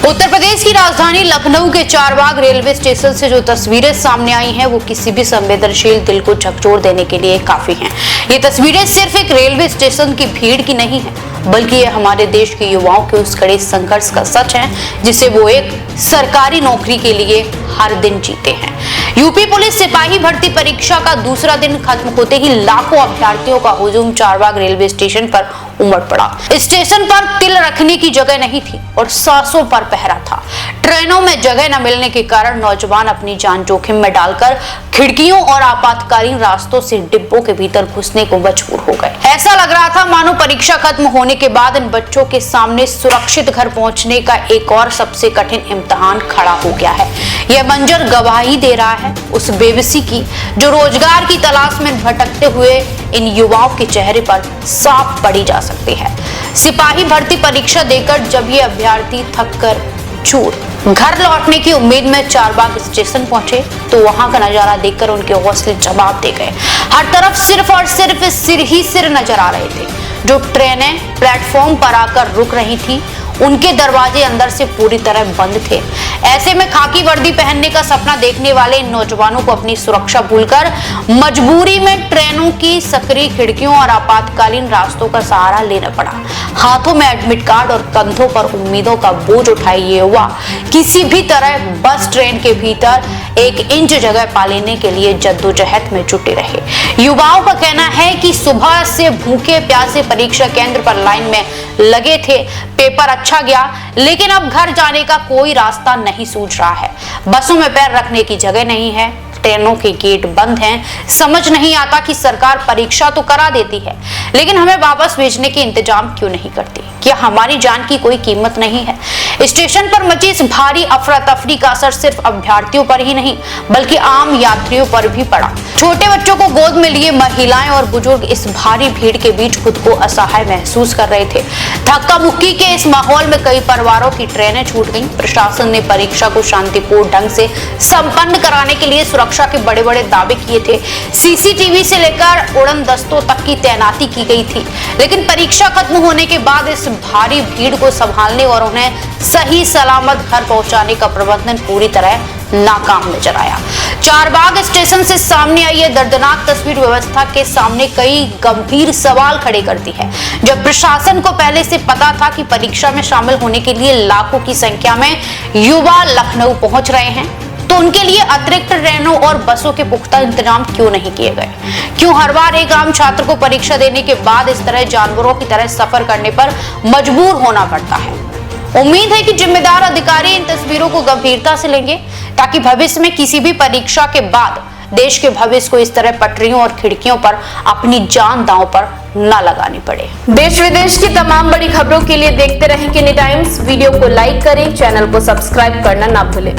उत्तर प्रदेश की राजधानी लखनऊ के चारबाग रेलवे स्टेशन से जो तस्वीरें सामने आई हैं वो किसी भी संवेदनशील दिल को झकझोर देने के लिए काफी हैं। ये तस्वीरें सिर्फ एक रेलवे स्टेशन की भीड़ की नहीं है, बल्कि ये हमारे देश के युवाओं के उस कड़े संघर्ष का सच है जिसे वो एक सरकारी नौकरी के लिए हर दिन जीते हैं। यूपी पुलिस सिपाही भर्ती परीक्षा का दूसरा दिन खत्म होते ही लाखों अभ्यर्थियों का हुजूम चारबाग रेलवे स्टेशन पर उमड़ पड़ा। स्टेशन पर तिल रखने की जगह नहीं थी और सांसों पर पहरा था। ट्रेनों में जगह न मिलने के कारण नौजवान अपनी जान जोखिम में डालकर खिड़कियों और आपातकालीन रास्तों से डिब्बों के भीतर घुसने को मजबूर हो गए। ऐसा लग रहा था मानो परीक्षा खत्म होने के बाद इन बच्चों के सामने सुरक्षित घर पहुंचने का एक और सबसे कठिन इम्तिहान खड़ा हो गया है। यह मंजर गवाही दे रहा है उस बेबसी की जो रोजगार की तलाश में भटकते हुए इन युवाओं के चेहरे पर साफ पड़ी जा सकती है। सिपाही भर्ती परीक्षा देकर जब ये अभ्यर्थी थक कर चूर घर लौटने की उम्मीद में चारबाग स्टेशन पहुंचे तो वहां का नजारा देखकर उनके हौसले जवाब दे गए। हर तरफ सिर्फ और सिर्फ सिर ही सिर नजर आ रहे थे। जो ट्रेनें प्लेटफॉर्म पर आकर रुक रही थी उनके दरवाजे अंदर से पूरी तरह बंद थे। ऐसे में खाकी वर्दी पहनने का सपना देखने वाले इन नौजवानों को अपनी सुरक्षा भूलकर मजबूरी में ट्रेनों की सक्रिय खिड़कियों और आपातकालीन रास्तों का सहारा लेना पड़ा। हाथों में एडमिट कार्ड और कंधों पर उम्मीदों का बोझ उठाए ये युवा किसी भी तरह बस ट्रेन के भीतर एक इंच जगह पा लेने के लिए जद्दोजहद में जुटे रहे। युवाओं का कहना है कि सुबह से भूखे प्यासे परीक्षा केंद्र पर लाइन में लगे थे। पेपर अच्छा गया, लेकिन अब घर जाने का कोई रास्ता नहीं सूझ रहा है। बसों में पैर रखने की जगह नहीं है, ट्रेनों के गेट बंद हैं। समझ नहीं आता कि सरकार परीक्षा तो करा देती है, लेकिन हमें वापस भेजने के इंतजाम क्यों नहीं करती? क्या हमारी जान की कोई कीमत नहीं है? स्टेशन पर मची इस भारी अफरा तफरी का असर सिर्फ अभ्यर्थियों पर ही नहीं बल्कि आम यात्रियों पर भी पड़ा। छोटे बच्चों को गोद में लिए महिलाएं और बुजुर्ग इस भारी भीड़ के बीच खुद को असहाय महसूस कर रहे थे। धक्का मुक्की के इस माहौल में कई परिवारों की ट्रेनें छूट गईं। प्रशासन ने परीक्षा को शांतिपूर्ण ढंग से संपन्न कराने के लिए सुरक्षा के बड़े बड़े दावे किए थे। सीसीटीवी से लेकर उड़न दस्तों तक की तैनाती की गई थी, लेकिन परीक्षा खत्म होने के बाद इस भारी भीड़ को संभालने और उन्हें सही सलामत घर पहुंचाने का प्रबंधन पूरी तरह नाकाम नजर आया। चारबाग स्टेशन से सामने आई यह दर्दनाक तस्वीर व्यवस्था के सामने कई गंभीर सवाल खड़े करती है। जब प्रशासन को पहले से पता था कि परीक्षा में शामिल होने के लिए लाखों की संख्या में युवा लखनऊ पहुंच रहे हैं, तो उनके लिए अतिरिक्त ट्रेनों और बसों के पुख्ता इंतजाम क्यों नहीं किए गए? क्यों हर बार एक आम छात्र को परीक्षा देने के बाद इस तरह जानवरों की तरह सफर करने पर मजबूर होना पड़ता है? उम्मीद है कि जिम्मेदार अधिकारी इन तस्वीरों को गंभीरता से लेंगे ताकि भविष्य में किसी भी परीक्षा के बाद देश के भविष्य को इस तरह पटरियों और खिड़कियों पर अपनी जान दांव पर न लगानी पड़े। देश विदेश की तमाम बड़ी खबरों के लिए देखते रहें किनी टाइम्स। वीडियो को लाइक करें, चैनल को सब्सक्राइब करना ना भूलें।